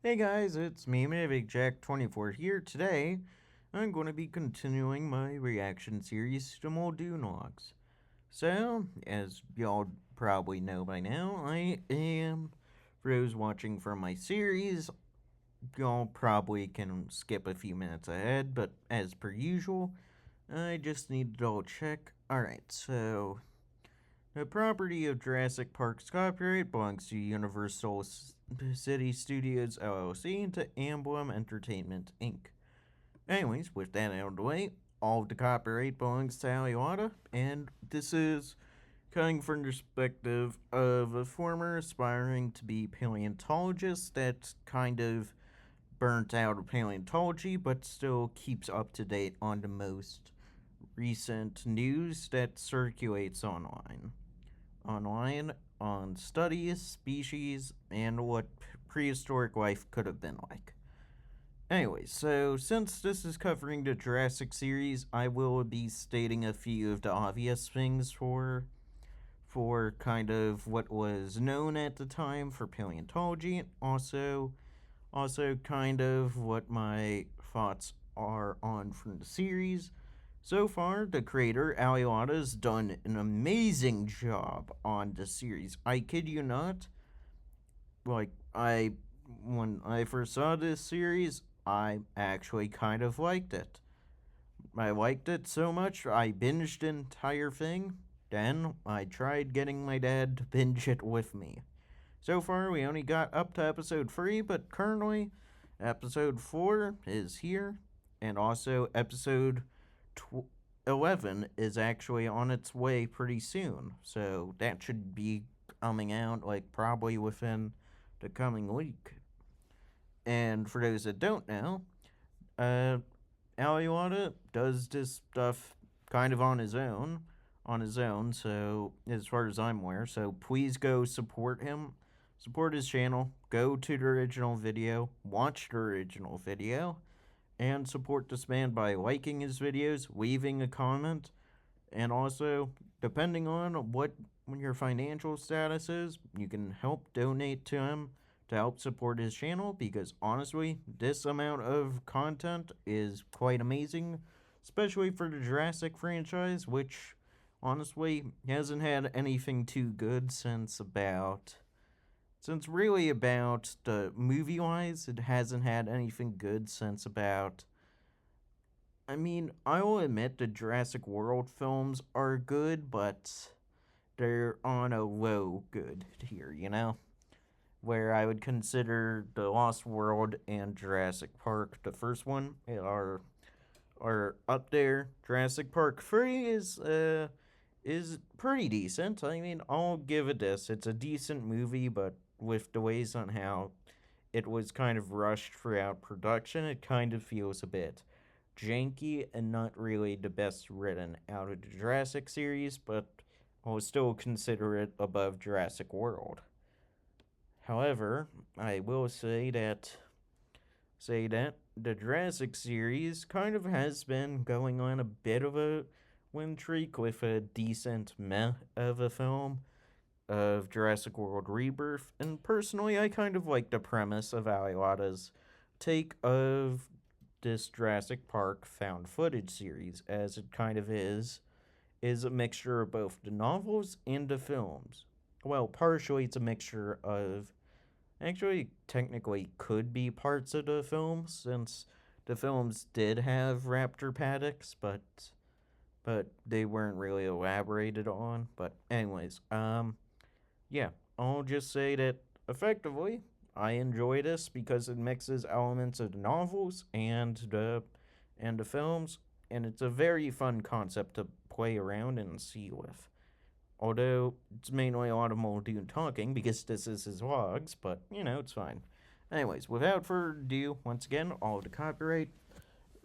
Hey guys, it's me, Jack24 here. Today, I'm going to be continuing my reaction series to Muldoon logs. So, as y'all probably know by now, for those watching from my series, y'all probably can skip a few minutes ahead, but as per usual, I just need to double check. Alright, so the property of Jurassic Park's copyright belongs to Universal City Studios LLC to Emblem Entertainment Inc. Anyways, with that out of the way, all of the copyright belongs to Aliwata, and this is coming from the perspective of a former aspiring to be paleontologist that kind of burnt out of paleontology but still keeps up to date on the most recent news that circulates online on studies, species, and what prehistoric life could have been like. Anyway, so since this is covering the Jurassic series, I will be stating a few of the obvious things for kind of what was known at the time for paleontology, and also kind of what my thoughts are on from the series. So far, the creator, Aliwata, has done an amazing job on the series. I kid you not. Like, when I first saw this series, I actually kind of liked it. I liked it so much, I binged the entire thing. Then, I tried getting my dad to binge it with me. So far, we only got up to episode 3, but currently, episode 4 is here, and also episode 11 is actually on its way pretty soon. So that should be coming out, like, probably within the coming week. And for those that don't know, uh, Aliwata does this stuff kind of on his own, so as far as I'm aware, so please go support him, support his channel, go to the original video, watch the original video, and support this man by liking his videos, leaving a comment, and also, depending on what your financial status is, you can help donate to him to help support his channel, because honestly, this amount of content is quite amazing, especially for the Jurassic franchise, which honestly hasn't had anything too good since really about the movie wise, it hasn't had anything good since about. I mean, I will admit the Jurassic World films are good, but they're on a low good tier. Where I would consider The Lost World and Jurassic Park, the first one, are up there. Jurassic Park 3 is pretty decent. I mean, I'll give it this. It's a decent movie, but with the ways on how it was kind of rushed throughout production, it kind of feels a bit janky and not really the best written out of the Jurassic series, but I'll still consider it above Jurassic World. However, I will say that the Jurassic series kind of has been going on a bit of a win streak with a decent meh of a film of Jurassic World Rebirth, and personally, I kind of like the premise of Aliwata's take of this Jurassic Park found footage series, as it kind of is a mixture of both the novels and the films. Well, partially it's a mixture of. Actually, technically, could be parts of the films, since the films did have raptor paddocks, but they weren't really elaborated on. But anyways, yeah, I'll just say that effectively, I enjoy this because it mixes elements of the novels and the films, and it's a very fun concept to play around and see with. Although it's mainly a lot of Muldoon talking because this is his vlogs, but it's fine. Anyways, without further ado, once again, all of the copyright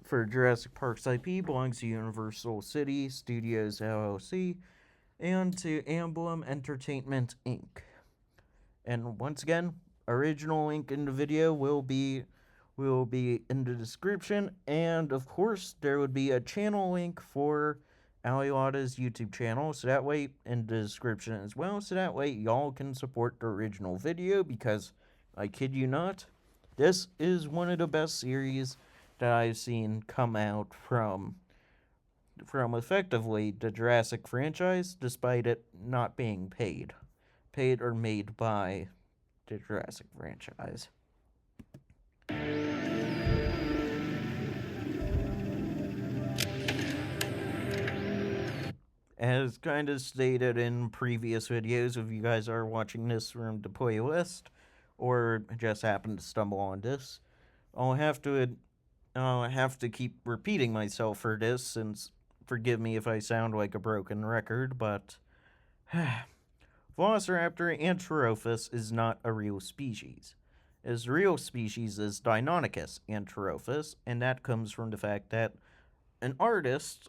for Jurassic Park's IP belongs to Universal City Studios LLC and to Emblem Entertainment Inc. And once again, original link in the video will be in the description, and of course there would be a channel link for Aliwata's YouTube channel, so that way in the description as well, so that way y'all can support the original video, because I kid you not. This is one of the best series that I've seen come out from effectively the Jurassic franchise, despite it not being paid or made by the Jurassic franchise. As kind of stated in previous videos, if you guys are watching this from the playlist or just happen to stumble on this, I'll have to keep repeating myself for this, since forgive me if I sound like a broken record, but Velociraptor anterophus is not a real species. Its real species is Deinonychus anterophus, and that comes from the fact that an artist,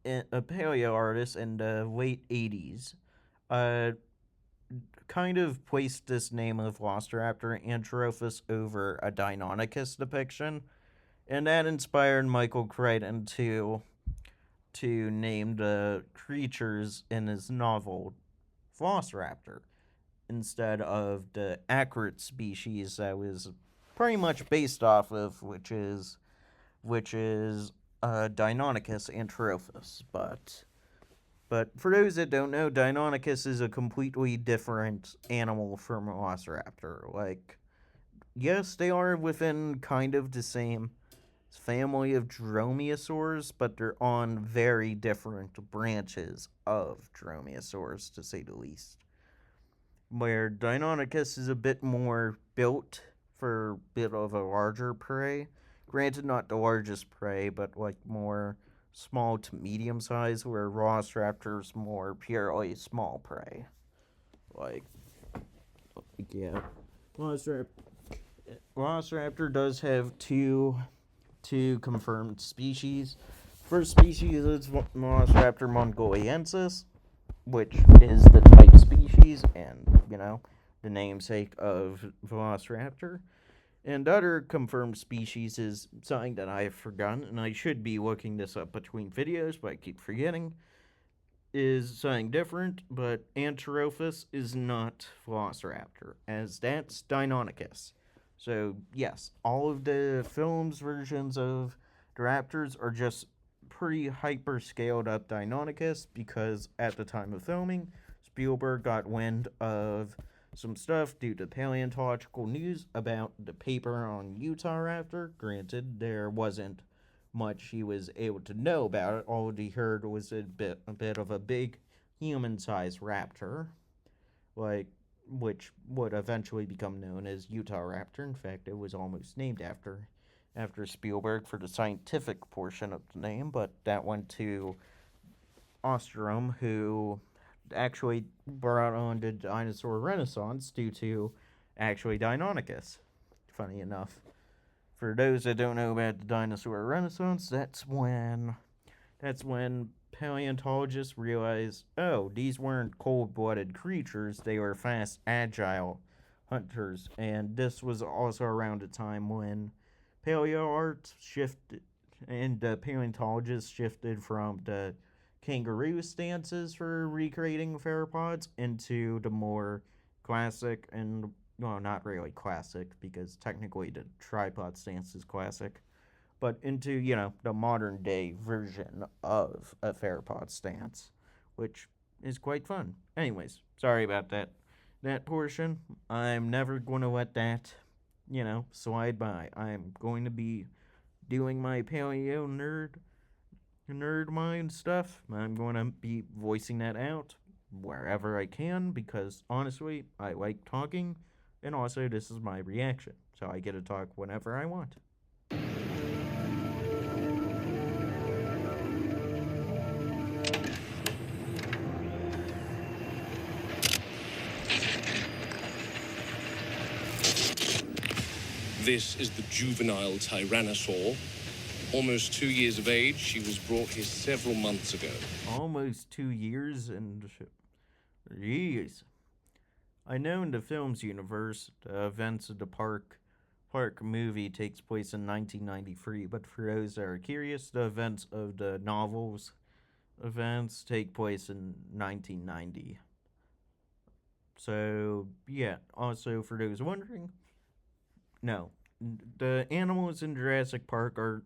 a paleo artist in the late 80s, uh, kind of placed this name of Velociraptor anterophus over a Deinonychus depiction, and that inspired Michael Crichton to name the creatures in his novel Velociraptor instead of the accurate species that was pretty much based off of, which is Deinonychus anterophus. But for those that don't know, Deinonychus is a completely different animal from Velociraptor. Like, yes, they are within kind of the same family of dromaeosaurs, but they're on very different branches of dromaeosaurs, to say the least. Where Deinonychus is a bit more built for a bit of a larger prey. Granted, not the largest prey, but like more small to medium size, where Velociraptor's more purely small prey. Like yeah. Velociraptor does have two confirmed species. First species is Velociraptor mongoliensis, which is the type species and, the namesake of Velociraptor. And the other confirmed species is something that I have forgotten, and I should be looking this up between videos, but I keep forgetting, is something different, but Anterophus is not Velociraptor, as that's Deinonychus. So, yes, all of the film's versions of the Raptors are just pretty hyper scaled up Deinonychus, because at the time of filming, Spielberg got wind of some stuff due to paleontological news about the paper on Utahraptor. Granted, there wasn't much he was able to know about it. All he heard was a bit of a big human-sized raptor, which would eventually become known as Utahraptor. In fact, it was almost named after Spielberg for the scientific portion of the name, but that went to Ostrom, who actually brought on the dinosaur renaissance due to actually Deinonychus. Funny enough. For those that don't know about the dinosaur renaissance, that's when paleontologists realized, oh, these weren't cold-blooded creatures, they were fast, agile hunters. And this was also around a time when paleo art shifted, and the paleontologists shifted from the kangaroo stances for recreating theropods into the more classic, and, well, not really classic, because technically the tripod stance is classic, but into, the modern day version of a theropod stance, which is quite fun. Anyways, sorry about that portion. I'm never going to let that, slide by. I'm going to be doing my paleo nerd mind stuff. I'm going to be voicing that out wherever I can, because honestly, I like talking, and also this is my reaction, so I get to talk whenever I want. This is the juvenile tyrannosaur. Almost 2 years of age, she was brought here several months ago. Almost 2 years, and jeez. I know in the film's universe, the events of the park movie takes place in 1993, but for those that are curious, the events of the novel's events take place in 1990. So, yeah, also for those wondering, No, the animals in Jurassic Park are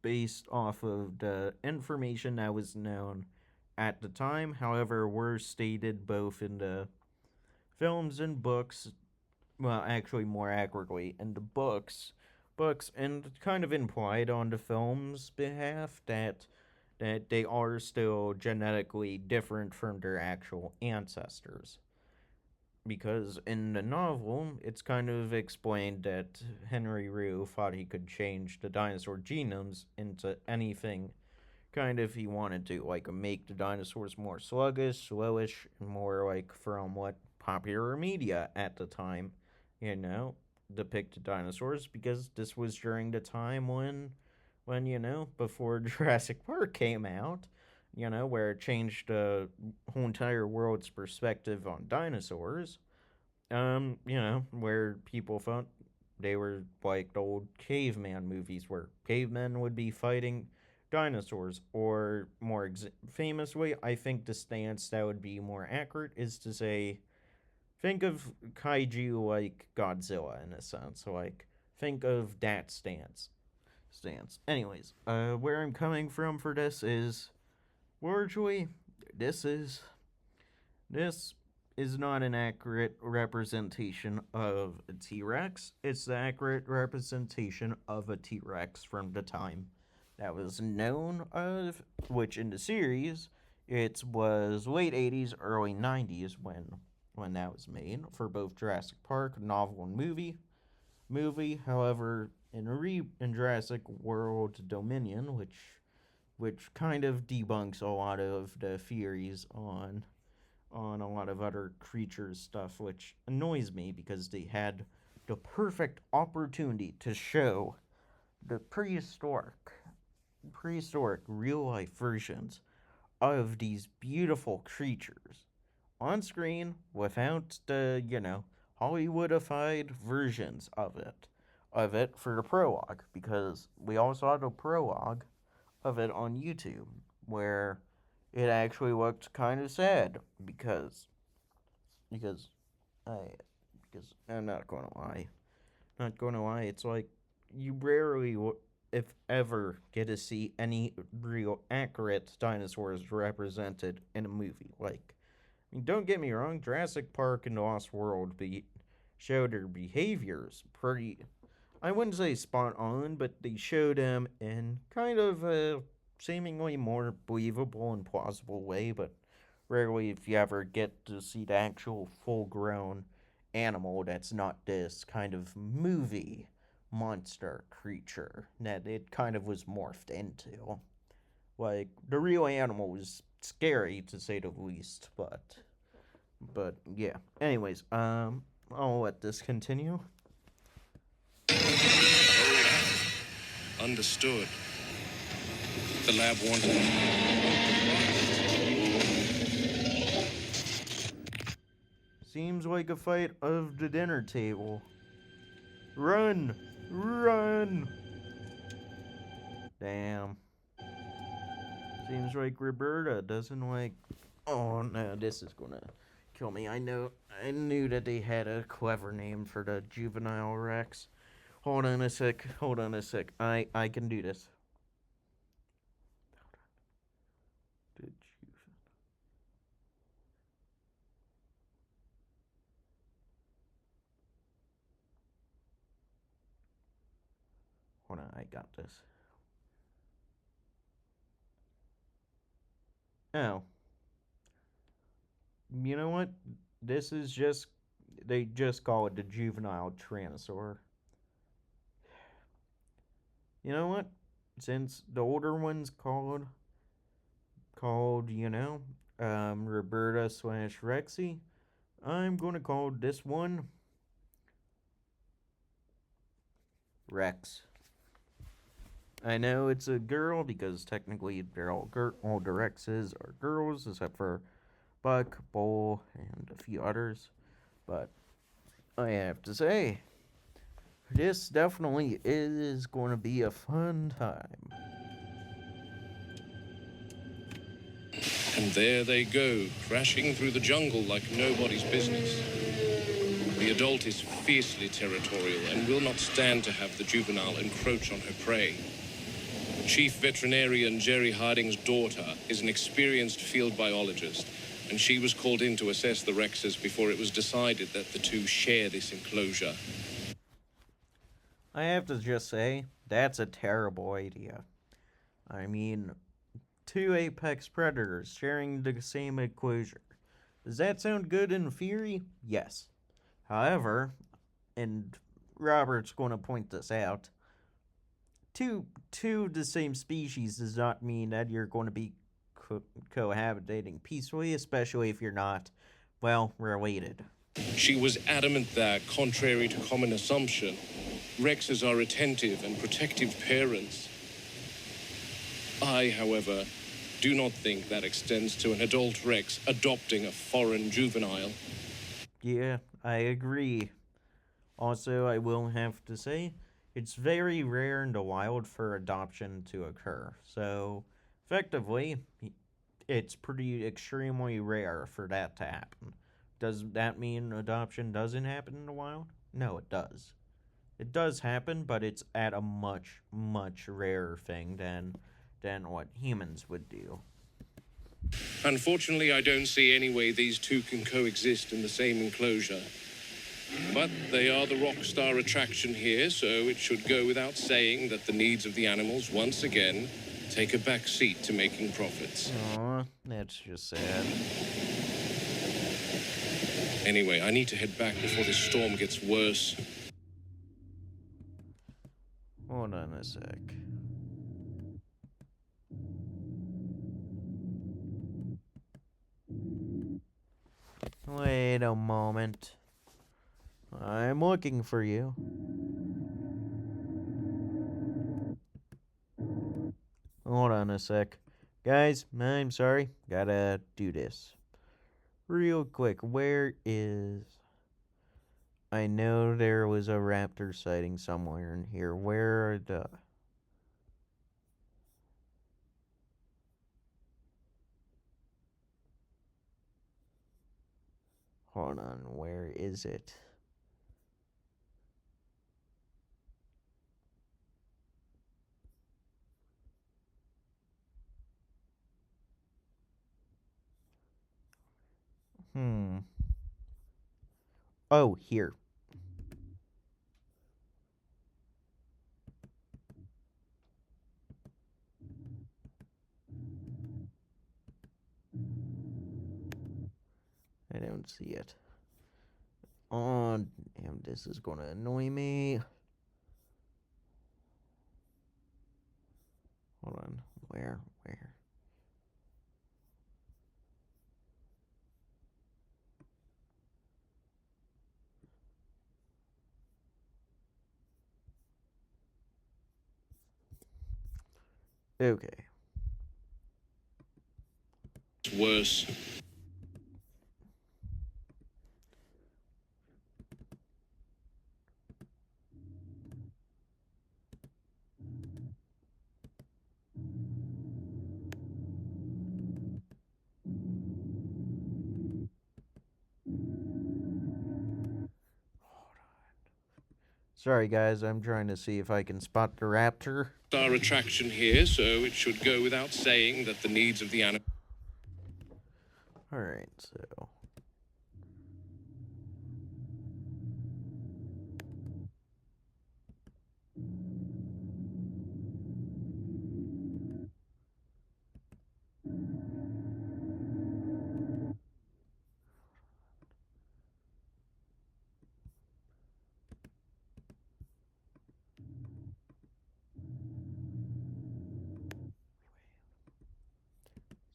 based off of the information that was known at the time. However, were stated both in the films and books. Well, actually, more accurately, in the books, and kind of implied on the film's behalf that they are still genetically different from their actual ancestors. Because in the novel, it's kind of explained that Henry Rue thought he could change the dinosaur genomes into anything kind of he wanted to, like make the dinosaurs more sluggish, slowish, and more like from what popular media at the time, you know, depicted dinosaurs. Because this was during the time when before Jurassic Park came out, where it changed the whole entire world's perspective on dinosaurs. Where people thought they were like the old caveman movies where cavemen would be fighting dinosaurs, or more famously, I think the stance that would be more accurate is to say, think of kaiju like Godzilla in a sense. Like, think of that stance. Anyways, where I'm coming from for this is largely this is this is not an accurate representation of a T Rex. It's the accurate representation of a T Rex from the time that was known of, which in the series, it was late 80s, early 90s when that was made for both Jurassic Park novel and movie. However, in Jurassic World Dominion, which kind of debunks a lot of the theories on a lot of other creatures stuff, which annoys me because they had the perfect opportunity to show the prehistoric real life versions of these beautiful creatures on screen without the, Hollywoodified versions of it for the prologue, because we all saw the prologue of it on YouTube where it actually looked kind of sad because I because I'm not going to lie, it's like you rarely, if ever, get to see any real accurate dinosaurs represented in a movie. Like, I mean, don't get me wrong, Jurassic Park and Lost World showed their behaviors pretty, I wouldn't say spot on, but they showed them in kind of a seemingly more believable and plausible way. But rarely, if you ever get to see the actual full grown animal that's not this kind of movie monster creature that it kind of was morphed into. Like, the real animal was scary to say the least, but yeah. Anyways, I'll let this continue. Understood. The lab wanted. Seems like a fight of the dinner table. Run! Run! Damn. Seems like Roberta doesn't like. Oh no, this is gonna kill me. I knew that they had a clever name for the juvenile Rex. Hold on a sec. I can do this. Hold on, I got this. Oh. You know what? This is just. They just call it the juvenile Tyrannosaur. You know what? Since the older one's called, Roberta slash Rexy, I'm gonna call this one Rex. I know it's a girl because technically they're all the Rexes are girls except for Buck, Bull, and a few others. But I have to say, this definitely is going to be a fun time. And there they go, crashing through the jungle like nobody's business. The adult is fiercely territorial and will not stand to have the juvenile encroach on her prey. Chief Veterinarian Jerry Harding's daughter is an experienced field biologist, and she was called in to assess the Rexes before it was decided that the two share this enclosure. I have to just say, that's a terrible idea. I mean, two apex predators sharing the same enclosure. Does that sound good in theory? Yes. However, and Robert's going to point this out, two of the same species does not mean that you're going to be cohabitating peacefully, especially if you're not, well, related. She was adamant that, contrary to common assumption, Rexes are attentive and protective parents. I, however, do not think that extends to an adult Rex adopting a foreign juvenile. Yeah, I agree. Also, I will have to say, it's very rare in the wild for adoption to occur. So, effectively, it's pretty extremely rare for that to happen. Does that mean adoption doesn't happen in the wild? No, it does. It does happen, but it's at a much, much rarer thing than what humans would do. Unfortunately, I don't see any way these two can coexist in the same enclosure. But they are the rock star attraction here, so it should go without saying that the needs of the animals, once again, take a back seat to making profits. Aw, that's just sad. Anyway, I need to head back before this storm gets worse. Hold on a sec. Wait a moment. I'm looking for you. Hold on a sec. Guys, I'm sorry. Gotta do this. Real quick, where is... I know there was a raptor sighting somewhere in here. Where are the... Hold on, where is it? Oh, here. I don't see it. Oh, damn, this is gonna annoy me. Hold on. Where? Okay. It's worse. Sorry, guys, I'm trying to see if I can spot the raptor. Star attraction here, so it should go without saying that the needs of the animal. Alright, so...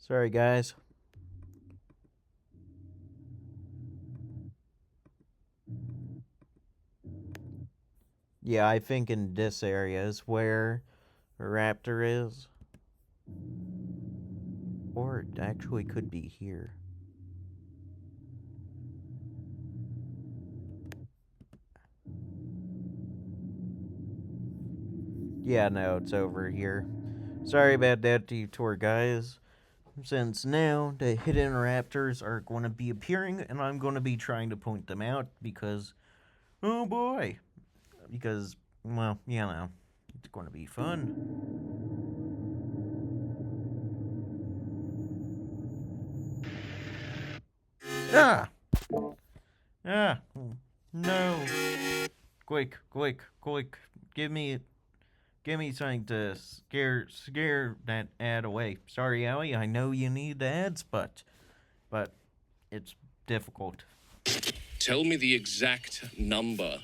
Sorry, guys. Yeah, I think in this area is where a raptor is. Or it actually could be here. Yeah, no, it's over here. Sorry about that detour, guys. Since now the hidden raptors are going to be appearing, and I'm going to be trying to point them out because Oh boy. Because, well, it's going to be fun. Ah! Ah! No! Quick, quick, quick. Give me something to scare that ad away. Sorry, Allie, I know you need the ads, but it's difficult. Tell me the exact number.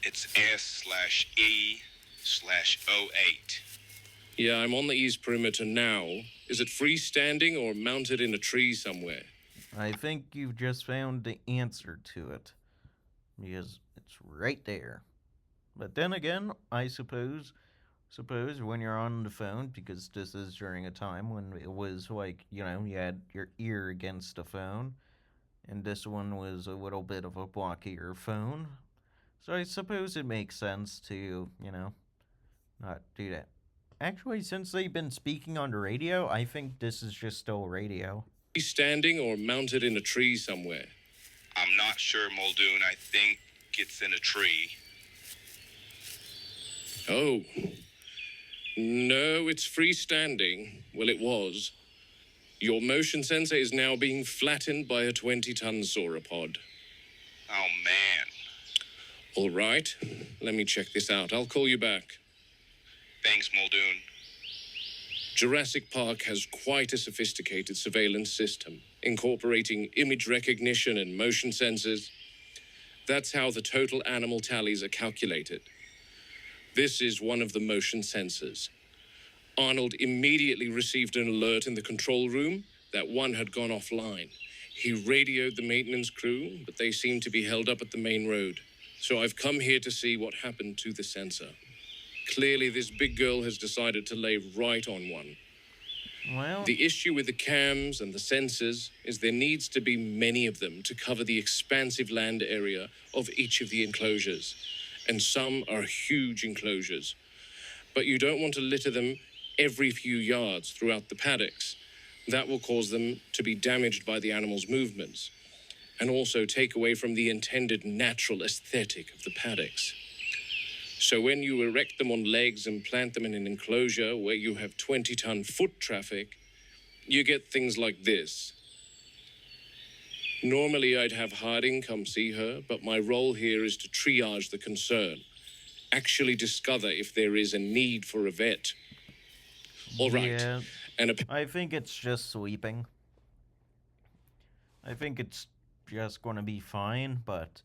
It's S/E/08. Yeah, I'm on the east perimeter now. Is it freestanding or mounted in a tree somewhere? I think you've just found the answer to it. Because it's right there. But then again, I suppose when you're on the phone, because this is during a time when it was like, you had your ear against the phone, and this one was a little bit of a blockier phone. So I suppose it makes sense to, not do that. Actually, since they've been speaking on the radio, I think this is just still radio. Freestanding or mounted in a tree somewhere? I'm not sure, Muldoon. I think it's in a tree. Oh. No, it's freestanding. Well, it was. Your motion sensor is now being flattened by a 20-ton sauropod. Oh, man. All right. Let me check this out. I'll call you back. Thanks, Muldoon. Jurassic Park has quite a sophisticated surveillance system, incorporating image recognition and motion sensors. That's how the total animal tallies are calculated. This is one of the motion sensors. Arnold immediately received an alert in the control room that one had gone offline. He radioed the maintenance crew, but they seemed to be held up at the main road. So I've come here to see what happened to the sensor. Clearly, this big girl has decided to lay right on one. Well, The issue with the cams and the sensors is there needs to be many of them to cover the expansive land area of each of the enclosures. And some are huge enclosures. But you don't want to litter them every few yards throughout the paddocks. That will cause them to be damaged by the animals' movements, and also take away from the intended natural aesthetic of the paddocks. So when you erect them on legs and plant them in an enclosure where you have 20-ton foot traffic, you get things like this. Normally I'd have Harding come see her, but my role here is to triage the concern, actually discover if there is a need for a vet. All right. yeah, And I think it's just sweeping. I think it's just going to be fine, but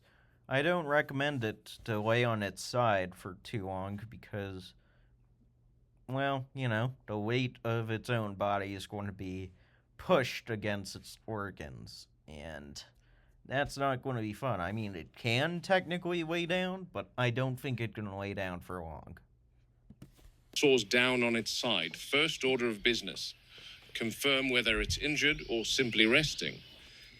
I don't recommend it to lay on its side for too long because, well, the weight of its own body is going to be pushed against its organs, and that's not going to be fun. I mean, it can technically lay down, but I don't think it can lay down for long. saws down on its side. First order of business. Confirm whether it's injured or simply resting.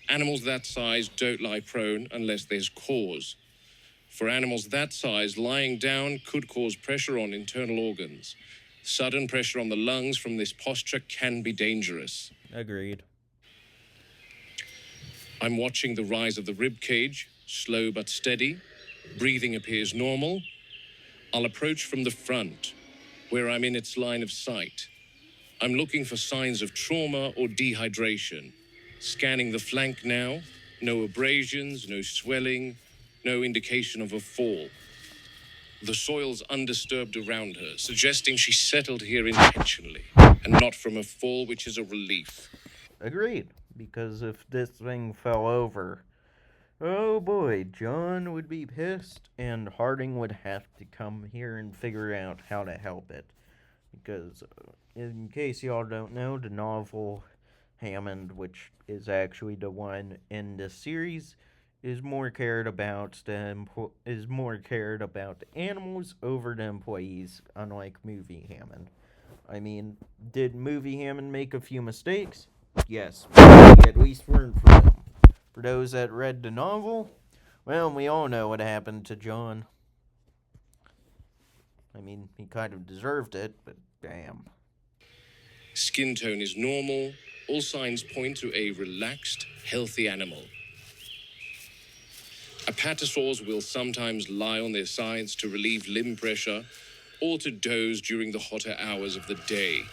Animals that size don't lie prone unless there's cause. For animals that size, lying down could cause pressure on internal organs. Sudden pressure on the lungs from this posture can be dangerous. Agreed. I'm watching the rise of the rib cage, slow but steady. Breathing appears normal. I'll approach from the front, where I'm in its line of sight. I'm looking for signs of trauma or dehydration. Scanning the flank now. No abrasions, no swelling, no indication of a fall. The soil's undisturbed around her, suggesting she settled here intentionally, and not from a fall, which is a relief. Agreed. Because if this thing fell over, oh boy, John would be pissed, and Harding would have to come here and figure out how to help it. Because, in case y'all don't know, the novel Hammond, which is actually the one in this series, is more cared about the animals over the employees, unlike movie Hammond. I mean, did movie Hammond make a few mistakes? Yes, but he at least learned from them. For those that read the novel, well, we all know what happened to John. I mean, he kind of deserved it, but damn. Skin tone is normal. All signs point to a relaxed, healthy animal. Apatosaurs will sometimes lie on their sides to relieve limb pressure or to doze during the hotter hours of the day.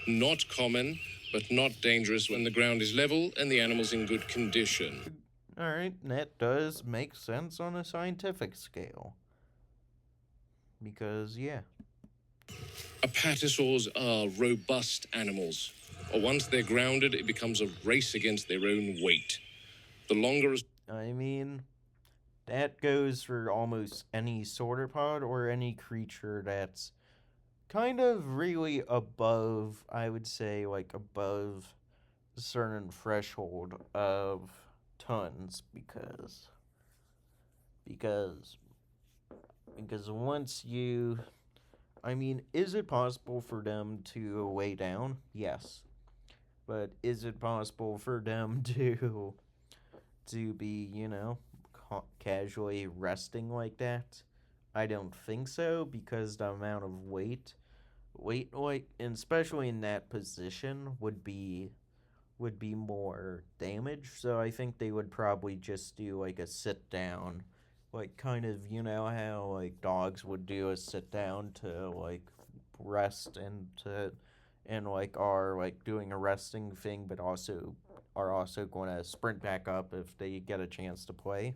Not common, but not dangerous when the ground is level and the animal's in good condition. Alright, that does make sense on a scientific scale. Because, yeah. Apatosaurs are robust animals. Once they're grounded, it becomes a race against their own weight. The longer... I mean, that goes for almost any sauropod or any creature that's kind of really above, I would say, like above a certain threshold of tons because once you, I mean, is it possible for them to weigh down? Yes. But is it possible for them to be, casually resting like that? I don't think so, because the amount of weight, like, and especially in that position, would be more damage. So I think they would probably just do like a sit down, like kind of, you know how like dogs would do a sit down to like rest and like are like doing a resting thing, but also are also going to sprint back up if they get a chance to play.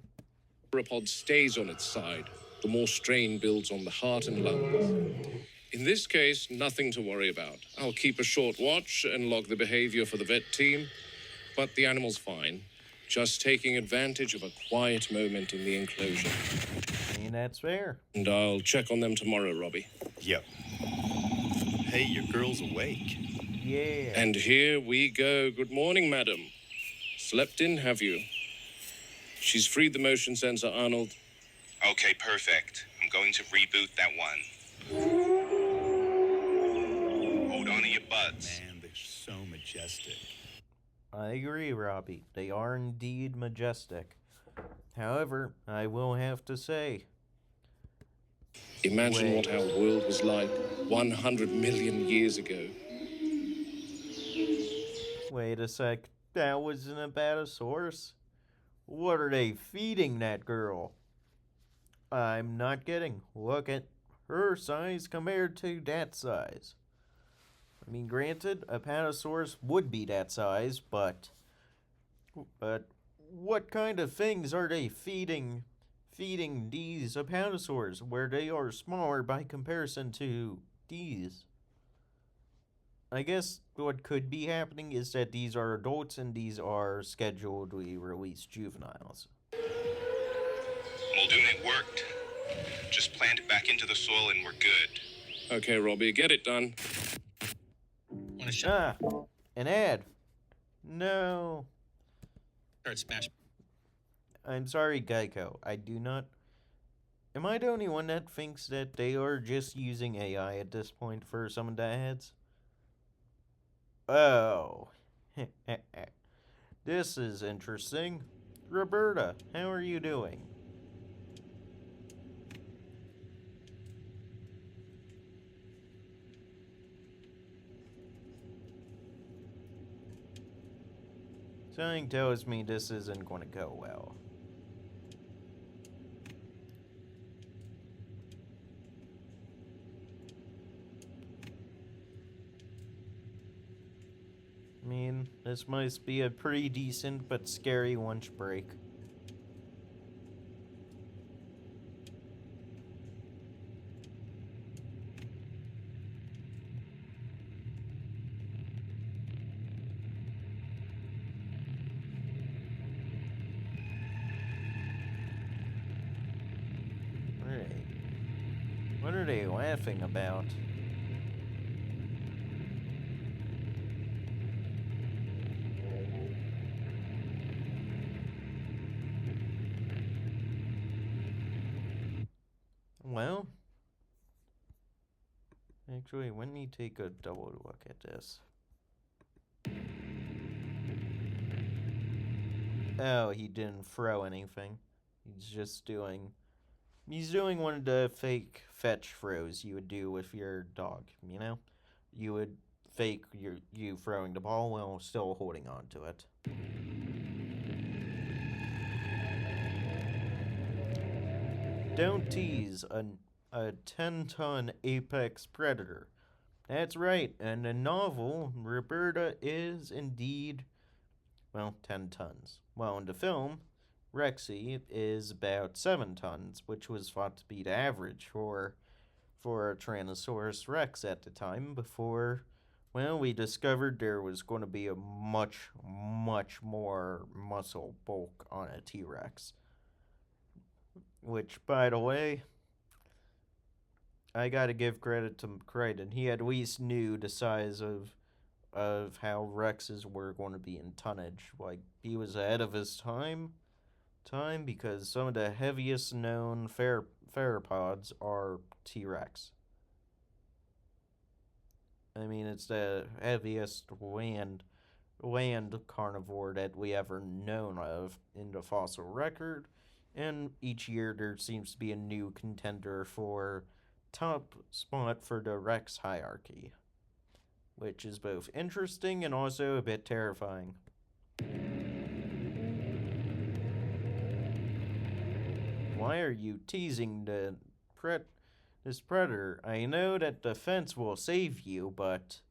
Sauropod stays on its side, the more strain builds on the heart and lungs. In this case, nothing to worry about. I'll keep a short watch and log the behavior for the vet team, but the animal's fine. Just taking advantage of a quiet moment in the enclosure. I mean, that's fair. And I'll check on them tomorrow, Robbie. Yep. Hey, your girl's awake. Yeah. And here we go. Good morning, madam. Slept in, have you? She's freed the motion sensor, Arnold. Okay, perfect. I'm going to reboot that one. Hold on to your butts. Man, they're so majestic. I agree, Robbie. They are indeed majestic. However, I will have to say, Imagine what our world was like 100 million years ago. wait a sec, that wasn't a Batosaurus? What are they feeding that girl? I'm not kidding. Look at her size compared to that size. I mean, granted, a Panosaurus would be that size, but what kind of things are they feeding these Apatosaurs where they are smaller by comparison to these? I guess what could be happening is that these are adults and these are scheduledly released juveniles. Muldoon, it worked. Just plant it back into the soil and we're good. Okay, Robbie, get it done. Ah, an ad. No. Start smash. I'm sorry, Geico. I do not. Am I the only one that thinks that they are just using AI at this point for some of the ads? Oh. This is interesting. Roberta, how are you doing? Something tells me this isn't going to go well. I mean, this must be a pretty decent but scary lunch break. What are they laughing about? Well, actually, let me take a double look at this. Oh, he didn't throw anything. He's doing one of the fake fetch throws you would do with your dog, you know? You would fake you throwing the ball while still holding on to it. don't tease a 10-ton apex predator. That's right, in the novel, Roberta is indeed, well, 10 tons. Well, in the film, Rexy is about 7 tons, which was thought to be the average for a Tyrannosaurus Rex at the time before, well, we discovered there was going to be a much, much more muscle bulk on a T Rex. Which, by the way, I gotta give credit to Crichton. He at least knew the size of how Rexes were going to be in tonnage. Like, he was ahead of his time because some of the heaviest known theropods are T-Rex. I mean, it's the heaviest land carnivore that we ever known of in the fossil record, and each year there seems to be a new contender for top spot for the Rex hierarchy, which is both interesting and also a bit terrifying. Why are you teasing this predator? I know that the fence will save you, but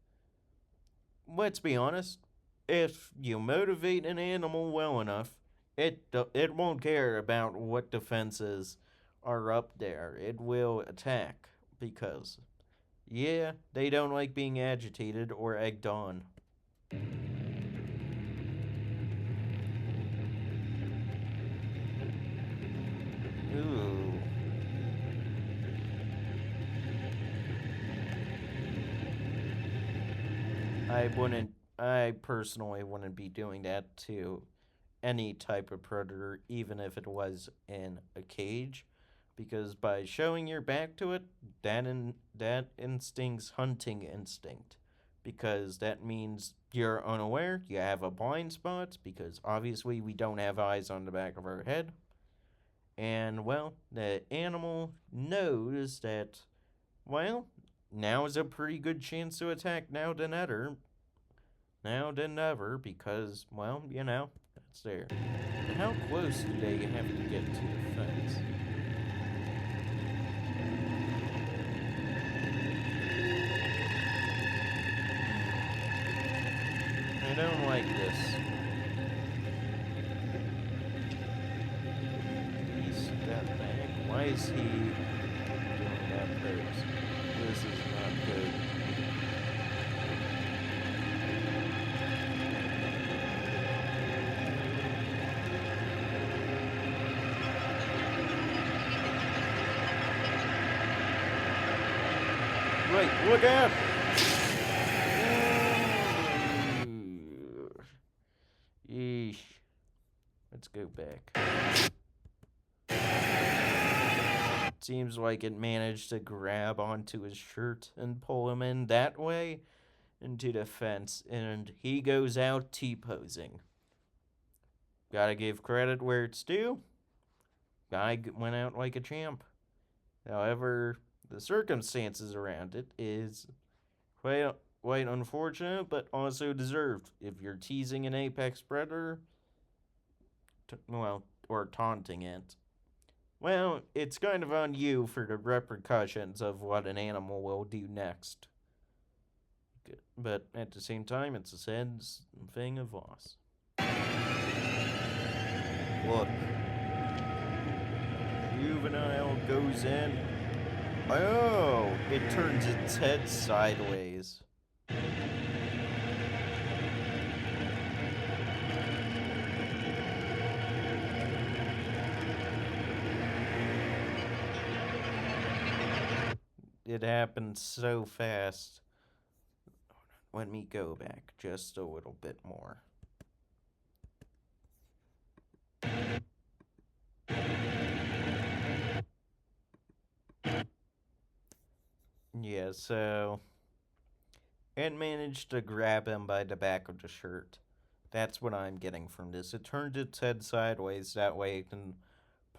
let's be honest. If you motivate an animal well enough, it won't care about what defenses are up there. It will attack because, yeah, they don't like being agitated or egged on. Ooh. I personally wouldn't be doing that to any type of predator, even if it was in a cage, because by showing your back to it, that instinct's hunting instinct, because that means you're unaware, you have a blind spot, because obviously we don't have eyes on the back of our head, and well, the animal knows that, well, now is a pretty good chance to attack now than ever, because, well, it's there. And how close do they have to get to the fence? I don't like this. He stepped back. Why is he doing that pose? This is not good. Right, look out! Yeesh. Let's go back. Seems like it managed to grab onto his shirt and pull him in that way into the fence, and he goes out T-posing. Gotta give credit where it's due. Guy went out like a champ. However, the circumstances around it is quite unfortunate, but also deserved. If you're teasing an apex predator, or taunting it, well, it's kind of on you for the repercussions of what an animal will do next. But at the same time, it's a sad thing of loss. Look. Juvenile goes in. Oh, it turns its head sideways. It happened so fast. Let me go back just a little bit more. Yeah, so it managed to grab him by the back of the shirt. That's what I'm getting from this. It turned its head sideways, that way it can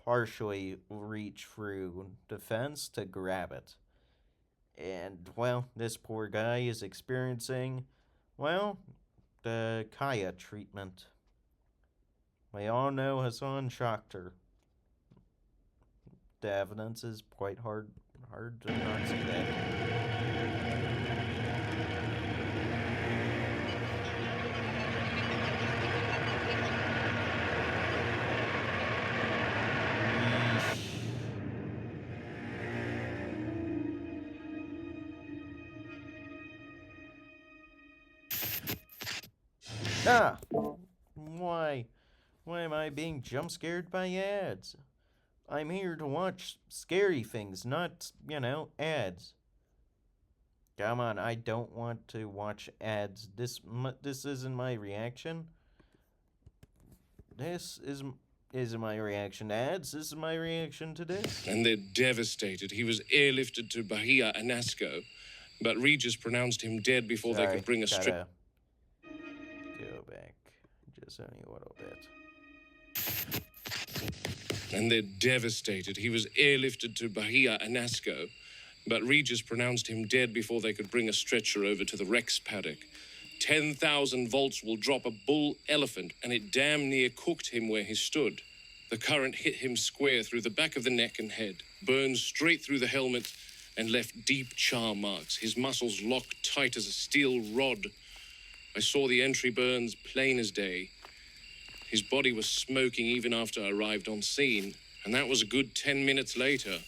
partially reach through the fence to grab it. And, well, this poor guy is experiencing, well, the Kaya treatment. We all know Hassan shocked her. the evidence is quite hard to not see that. Ah! Why? Why am I being jump scared by ads? I'm here to watch scary things, not, ads. Come on, I don't want to watch ads. This isn't my reaction. This isn't my reaction to ads. This is my reaction to this. And they're devastated. He was airlifted to Bahia Anasco, but Regis pronounced him dead before they could bring a gotta go back just only a little bit. And they're devastated. He was airlifted to Bahia Anasco, but Regis pronounced him dead before they could bring a stretcher over to the Rex paddock. 10,000 volts will drop a bull elephant, and it damn near cooked him where he stood. The current hit him square through the back of the neck and head, burned straight through the helmet, and left deep char marks, his muscles locked tight as a steel rod. I saw the entry burns plain as day. His body was smoking even after I arrived on scene, and that was a good 10 minutes later.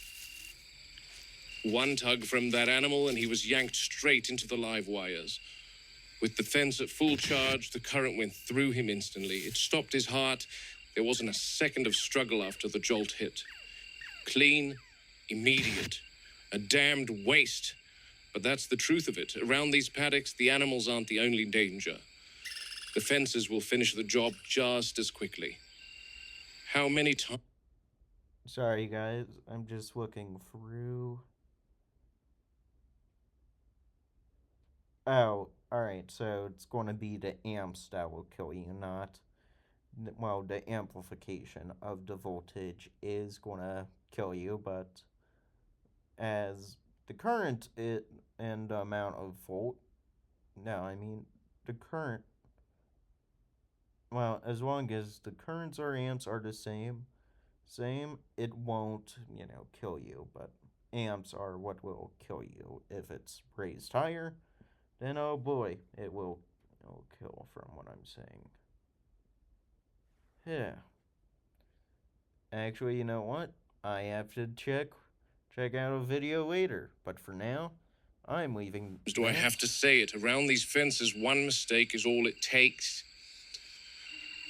One tug from that animal, and he was yanked straight into the live wires. With the fence at full charge, the current went through him instantly. It stopped his heart. There wasn't a second of struggle after the jolt hit. Clean, immediate. A damned waste. But that's the truth of it. Around these paddocks, the animals aren't the only danger. The fences will finish the job just as quickly. How many times... Sorry, guys. I'm just looking through. Oh, alright. So it's going to be the amps that will kill you, not... Well, the amplification of the voltage is going to kill you, but as the current and the amount of volt... No, I mean, the current... Well, as long as the currents or amps are the same, it won't, kill you. But amps are what will kill you. If it's raised higher, then oh boy, it'll kill from what I'm saying. Yeah. Actually, you know what? I have to check out a video later. But for now, I'm leaving. Do I have to say it? Around these fences, one mistake is all it takes.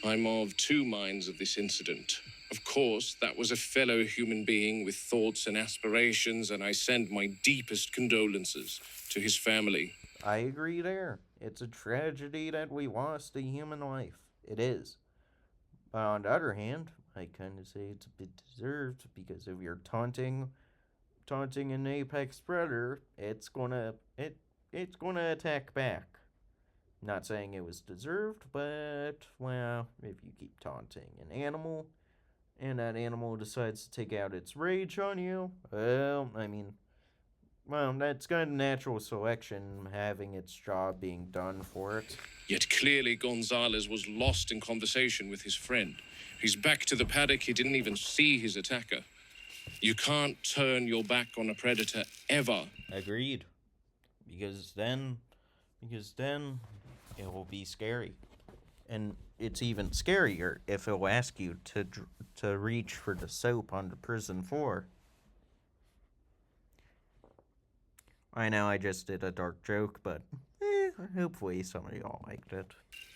I'm of two minds of this incident. Of course, that was a fellow human being with thoughts and aspirations, and I send my deepest condolences to his family. I agree there. It's a tragedy that we lost a human life. It is. But on the other hand, I kind of say it's a bit deserved, because if you're taunting an apex predator, it's gonna attack back. Not saying it was deserved, but, well, if you keep taunting an animal, and that animal decides to take out its rage on you, well, that's kind of natural selection, having its job being done for it. Yet clearly Gonzalez was lost in conversation with his friend. He's back to the paddock. He didn't even see his attacker. You can't turn your back on a predator, ever. Agreed. Because then it will be scary. And it's even scarier if it'll ask you to reach for the soap on the prison floor. I know I just did a dark joke, but hopefully some of y'all liked it.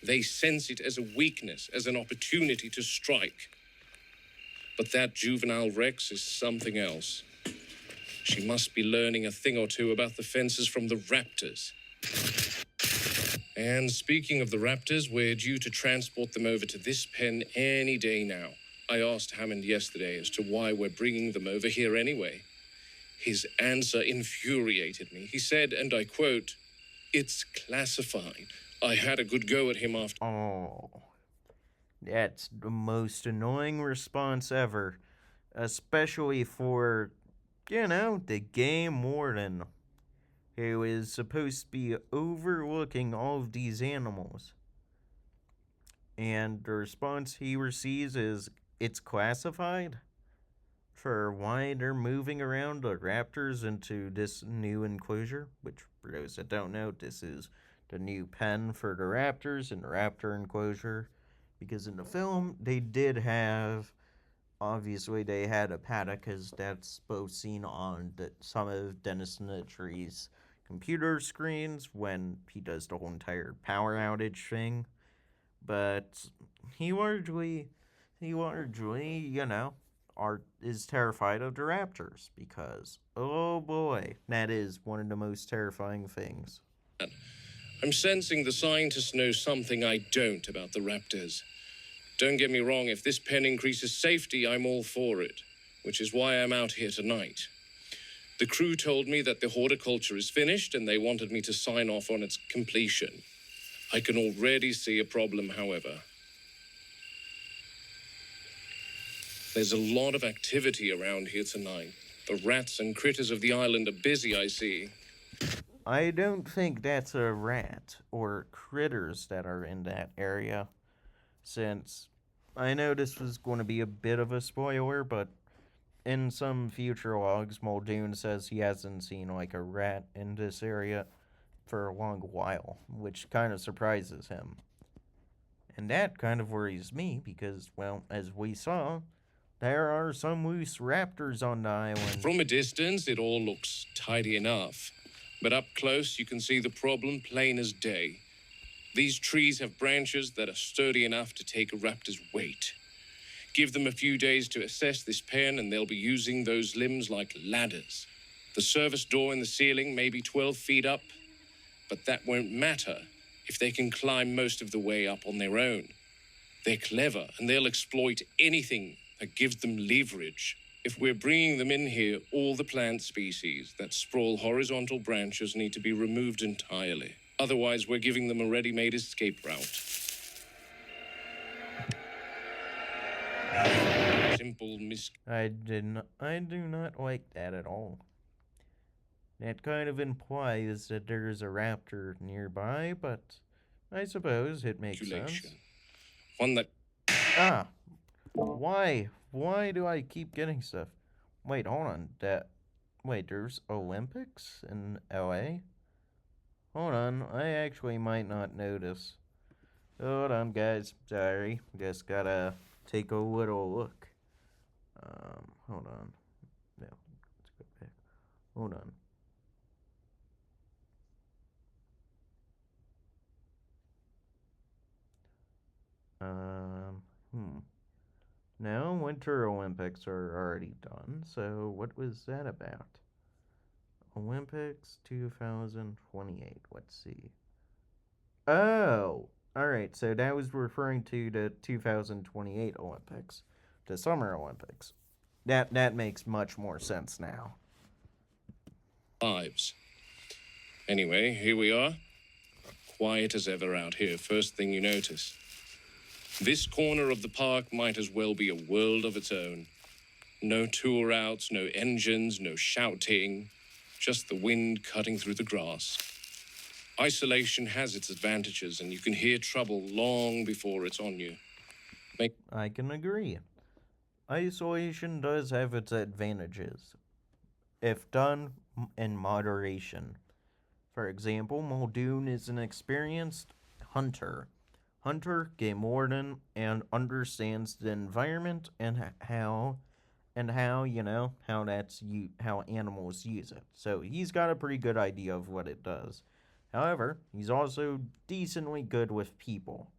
They sense it as a weakness, as an opportunity to strike. But that juvenile Rex is something else. She must be learning a thing or two about the fences from the raptors. And speaking of the raptors, we're due to transport them over to this pen any day now. I asked Hammond yesterday as to why we're bringing them over here anyway. His answer infuriated me. He said, and I quote, "It's classified." I had a good go at him after... Oh, that's the most annoying response ever. Especially for, the game warden, who is supposed to be overlooking all of these animals. And the response he receives is, "It's classified?" for why they're moving around the raptors into this new enclosure, which, for those that don't know, this is the new pen for the raptors in the raptor enclosure. Because in the film, they did have, obviously, they had a paddock, because that's both seen on some of Dennis Nedry's computer screens when he does the whole entire power outage thing. But he largely, you know, is terrified of the raptors because, oh boy, that is one of the most terrifying things. I'm sensing the scientists know something I don't about the raptors. Don't get me wrong, if this pen increases safety, I'm all for it, which is why I'm out here tonight. The crew told me that the horticulture is finished and they wanted me to sign off on its completion. I can already see a problem, however. There's a lot of activity around here tonight. The rats and critters of the island are busy, I see. I don't think that's a rat or critters that are in that area, since I know this was going to be a bit of a spoiler, but in some future logs, Muldoon says he hasn't seen like a rat in this area for a long while, which kind of surprises him. And that kind of worries me because, well, as we saw, there are some loose raptors on the island. From a distance, it all looks tidy enough. But up close, you can see the problem plain as day. These trees have branches that are sturdy enough to take a raptor's weight. Give them a few days to assess this pen, and they'll be using those limbs like ladders. The service door in the ceiling may be 12 feet up, but that won't matter if they can climb most of the way up on their own. They're clever, and they'll exploit anything that gives them leverage. If we're bringing them in here, all the plant species that sprawl horizontal branches need to be removed entirely. Otherwise, we're giving them a ready-made escape route. Simple I do not like that at all. That kind of implies that there's a raptor nearby, but I suppose it makes sense. One that... Ah, why? Why do I keep getting stuff? Wait, hold on. Wait, there's Olympics in LA? Hold on, I actually might not notice. Hold on, guys. Sorry, just gotta take a little look. Hold on. No, let's go back. Hold on. No, Winter Olympics are already done, so what was that about? Olympics 2028, let's see. Oh, alright, so that was referring to the 2028 Olympics, the Summer Olympics. That makes much more sense now. Lives. Anyway, here we are. Quiet as ever out here, first thing you notice. This corner of the park might as well be a world of its own. No tour outs, no engines, no shouting, just the wind cutting through the grass. Isolation has its advantages, and you can hear trouble long before it's on you. I can agree. Isolation does have its advantages, if done in moderation. For example, Muldoon is an experienced hunter. Hunter, game warden, and understands the environment and how how animals use it. So he's got a pretty good idea of what it does. However, he's also decently good with people.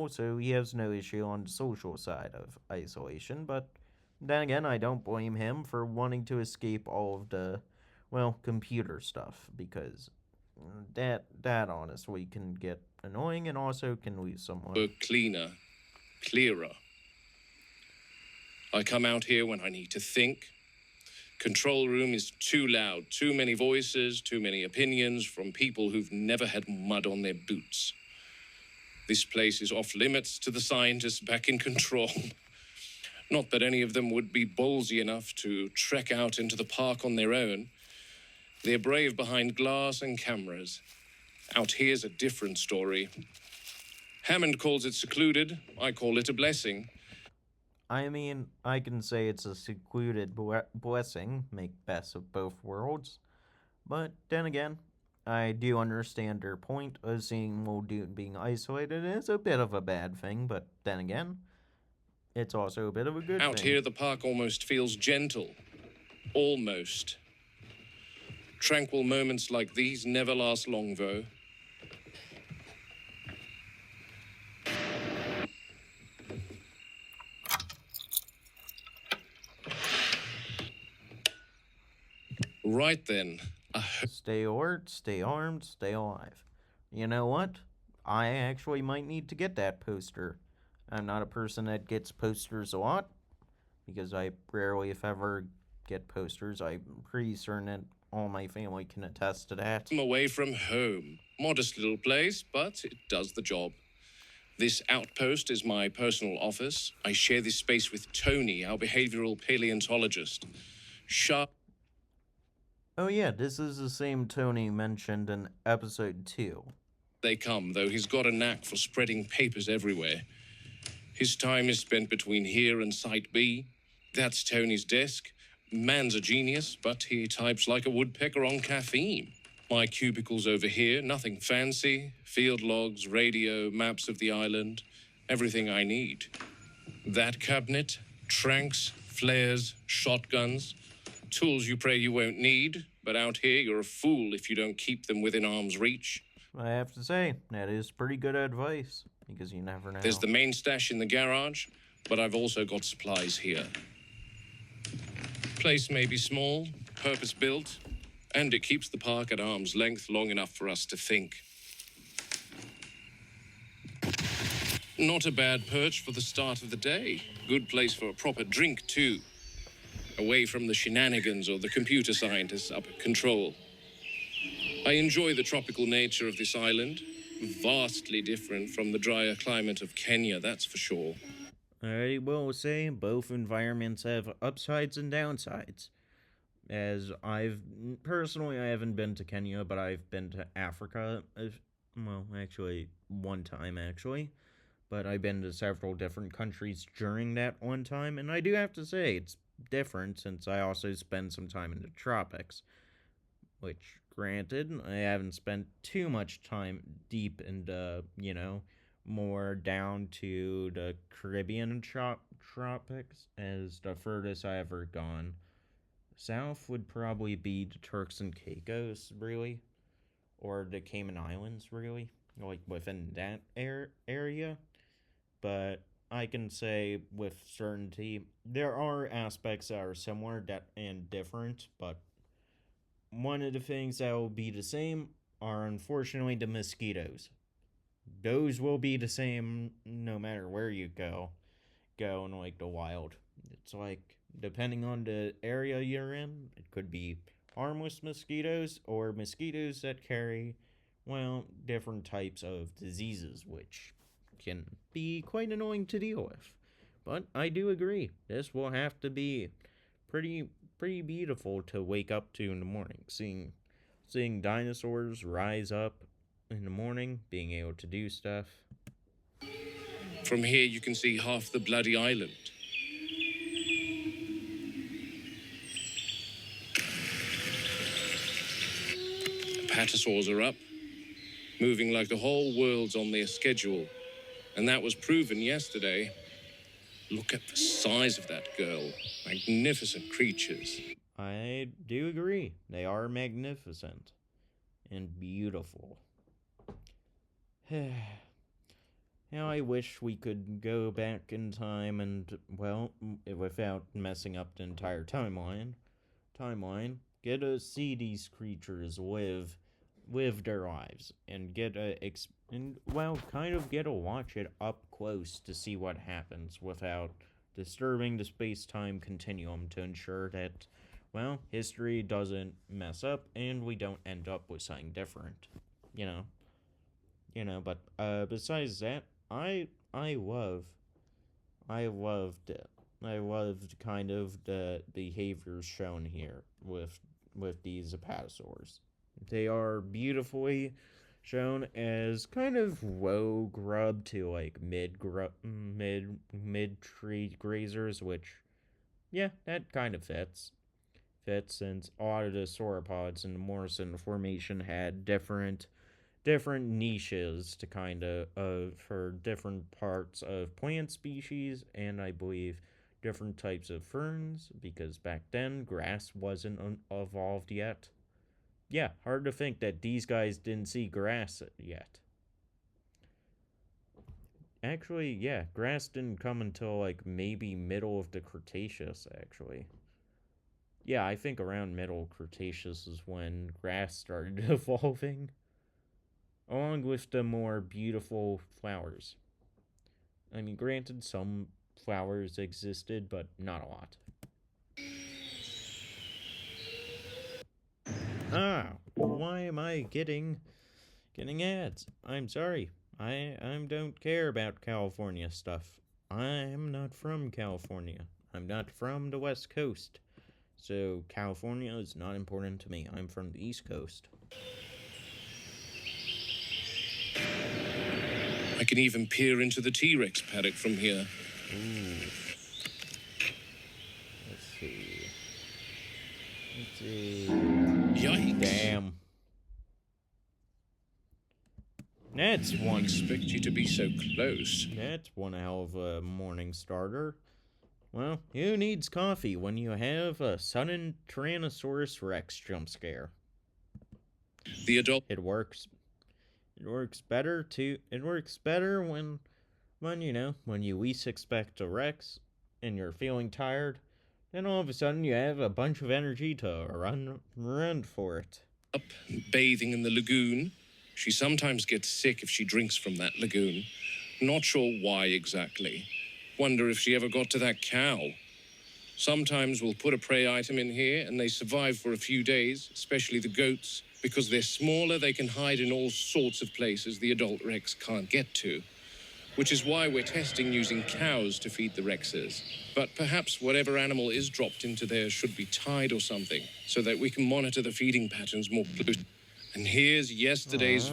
So he has no issue on the social side of isolation, but then again, I don't blame him for wanting to escape all of the, well, computer stuff, because that honestly can get annoying and also can lose someone. Cleaner, clearer. I come out here when I need to think. Control room is too loud, too many voices, too many opinions from people who've never had mud on their boots. This place is off limits to the scientists back in control. Not that any of them would be ballsy enough to trek out into the park on their own. They're brave behind glass and cameras. Out here's a different story. Hammond calls it secluded. I call it a blessing. I mean, I can say it's a secluded blessing, make best of both worlds. But then again, I do understand their point of seeing Muldoon being isolated is a bit of a bad thing, but then again, it's also a bit of a good Out thing. here, the park almost feels gentle. Almost. Tranquil moments like these never last long, though. Right then, Stay alert, stay armed, stay alive. You know what? I actually might need to get that poster. I'm not a person that gets posters a lot, because I rarely, if ever, get posters. I'm pretty certain that all my family can attest to that. I'm away from home. Modest little place, but it does the job. This outpost is my personal office. I share this space with Tony, our behavioral paleontologist. Sharp. Oh, yeah, this is the same Tony mentioned in episode 2. They come, though he's got a knack for spreading papers everywhere. His time is spent between here and Site B. That's Tony's desk. Man's a genius, but he types like a woodpecker on caffeine. My cubicle's over here, nothing fancy. Field logs, radio, maps of the island, everything I need. That cabinet, tranks, flares, shotguns, tools you pray you won't need, but out here you're a fool if you don't keep them within arm's reach. I have to say, that is pretty good advice, because you never know. There's the main stash in the garage, but I've also got supplies here. Place may be small, purpose-built, and it keeps the park at arm's length long enough for us to think. Not a bad perch for the start of the day. Good place for a proper drink, too. Away from the shenanigans or the computer scientists up at control. I enjoy the tropical nature of this island. Vastly different from the drier climate of Kenya, that's for sure. I will say both environments have upsides and downsides. As I haven't been to Kenya, but I've been to Africa. Well, actually, one time, actually. But I've been to several different countries during that one time, and I do have to say, it's different since I also spent some time in the tropics. Which, granted, I haven't spent too much time deep into, more down to the Caribbean tropics, as the furthest I ever gone south would probably be the Turks and Caicos, really, or the Cayman Islands, really, like within that area. But I can say with certainty there are aspects that are similar and different, but one of the things that will be the same are unfortunately the mosquitoes. Those will be the same no matter where you go in like the wild. It's like depending on the area you're in, it could be harmless mosquitoes or mosquitoes that carry, well, different types of diseases, which can be quite annoying to deal with. But I do agree, this will have to be pretty beautiful to wake up to in the morning, seeing dinosaurs rise up in the morning, being able to do stuff. From here, you can see half the bloody island. Apatosaurs are up, moving like the whole world's on their schedule. And that was proven yesterday. Look at the size of that girl. Magnificent creatures. I do agree. They are magnificent and beautiful. Now I wish we could go back in time and, well, without messing up the entire timeline, get to see these creatures live their lives and get to watch it up close to see what happens without disturbing the space-time continuum to ensure that, well, history doesn't mess up and we don't end up with something different, but besides that, I loved kind of the behaviors shown here with these apatosaurs. They are beautifully shown as kind of low grub to like mid tree grazers, which yeah, that kind of fits since a lot of the sauropods in the Morrison Formation had different niches to kind of for different parts of plant species, and I believe different types of ferns, because back then grass wasn't evolved yet. Yeah, hard to think that these guys didn't see grass yet. Actually, yeah, grass didn't come until like maybe middle of the Cretaceous, actually. Yeah, I think around middle Cretaceous is when grass started evolving, along with the more beautiful flowers. I mean, granted, some flowers existed, but not a lot. Ah, why am I getting ads? I'm sorry. I don't care about California stuff. I'm not from California. I'm not from the West Coast. So California is not important to me. I'm from the East Coast. I can even peer into the T-Rex paddock from here. Ooh. Let's see. Yikes. Damn. That's I one. didn't expect you to be so close. That's one hell of a morning starter. Well, who needs coffee when you have a sudden Tyrannosaurus Rex jump scare? The adult... It works. It works better when when you least expect a Rex and you're feeling tired, then all of a sudden you have a bunch of energy to run for it. Up, bathing in the lagoon. She sometimes gets sick if she drinks from that lagoon. Not sure why exactly. Wonder if she ever got to that cow. Sometimes we'll put a prey item in here and they survive for a few days, especially the goats. Because they're smaller, they can hide in all sorts of places the adult Rex can't get to. Which is why we're testing using cows to feed the Rexes. But perhaps whatever animal is dropped into there should be tied or something, so that we can monitor the feeding patterns more closely. And here's yesterday's...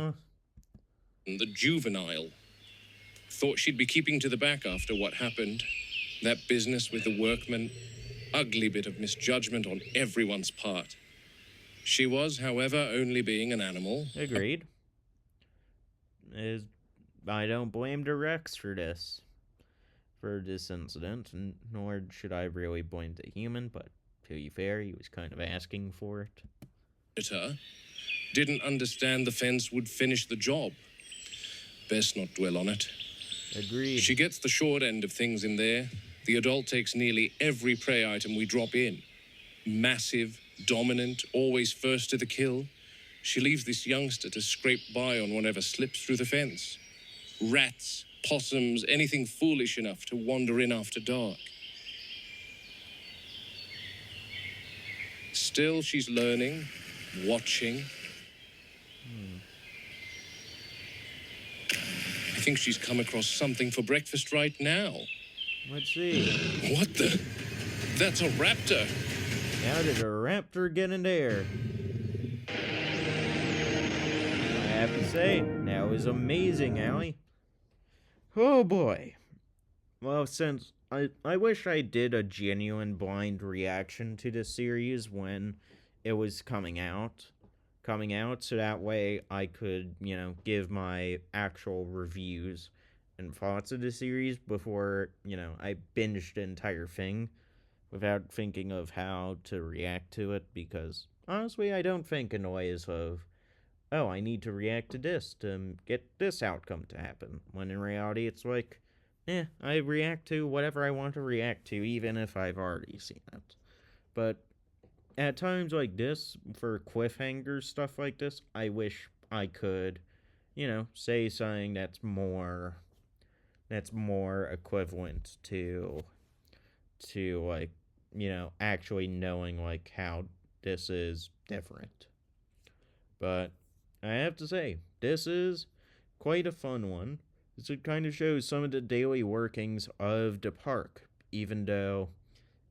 the Juvenile. Thought she'd be keeping to the back after what happened. That business with the workmen. Ugly bit of misjudgment on everyone's part. She was, however, only being an animal. Agreed. I don't blame the Rex for this incident, nor should I really blame the human, but to be fair, he was kind of asking for it. Didn't understand the fence would finish the job. Best not dwell on it. Agreed. She gets the short end of things in there. The adult takes nearly every prey item we drop in. Massive, dominant, always first to the kill. She leaves this youngster to scrape by on whatever slips through the fence. Rats, possums, anything foolish enough to wander in after dark. Still, she's learning, watching. I think she's come across something for breakfast right now. Let's see. What the? That's a raptor. How did a raptor get in there? I have to say, that was amazing, Allie. Oh boy. Well, since I wish I did a genuine blind reaction to this series when it was coming out, so that way I could, give my actual reviews and thoughts of the series before, I binged the entire thing without thinking of how to react to it, because honestly, I don't think in ways of, oh, I need to react to this to get this outcome to happen, when in reality it's like, I react to whatever I want to react to, even if I've already seen it. But at times like this, for cliffhanger stuff like this, I wish I could, say something that's more equivalent to like, actually knowing like how this is different. But I have to say, this is quite a fun one. This kind of shows some of the daily workings of the park, even though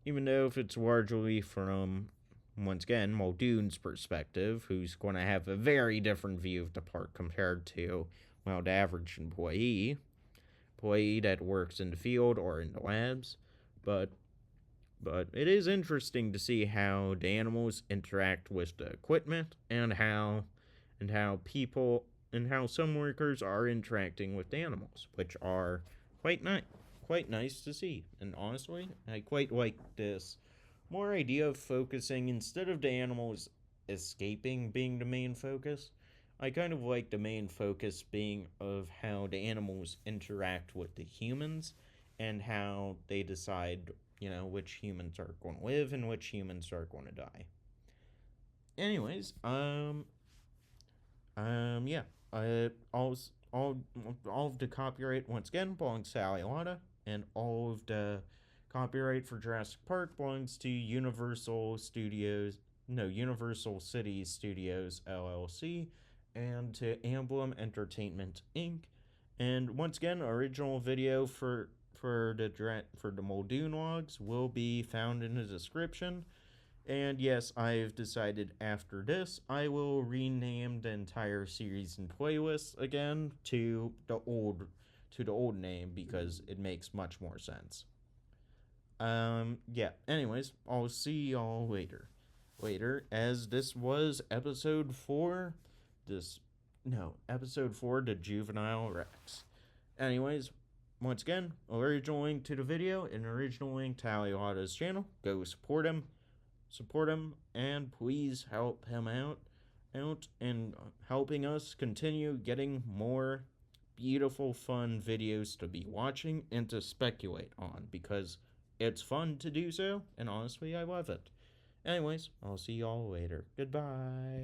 if it's largely from once again, Muldoon's perspective, who's going to have a very different view of the park compared to, well, the average employee that works in the field or in the labs. But it is interesting to see how the animals interact with the equipment and how people and how some workers are interacting with the animals, which are quite nice to see. And honestly, I quite like this more idea of focusing instead of the animals escaping being the main focus. I kind of like the main focus being of how the animals interact with the humans and how they decide, which humans are going to live and which humans are going to die. Anyways, yeah. All of the copyright once again belongs to Aliata, and all of the copyright for Jurassic Park belongs to Universal City Studios LLC, and to Emblem Entertainment Inc. And once again, original video for the Muldoon logs will be found in the description. And yes, I've decided after this, I will rename the entire series and playlist again to the old name because it makes much more sense. Yeah. Anyways, I'll see y'all later. As this was episode 4. Episode 4, the Juvenile Rex. Anyways, once again, original link to the video and original link to Aliata's channel. Go support him, and please help him out and helping us continue getting more beautiful, fun videos to be watching and to speculate on, because it's fun to do so, and honestly, I love it. Anyways, I'll see y'all later. Goodbye.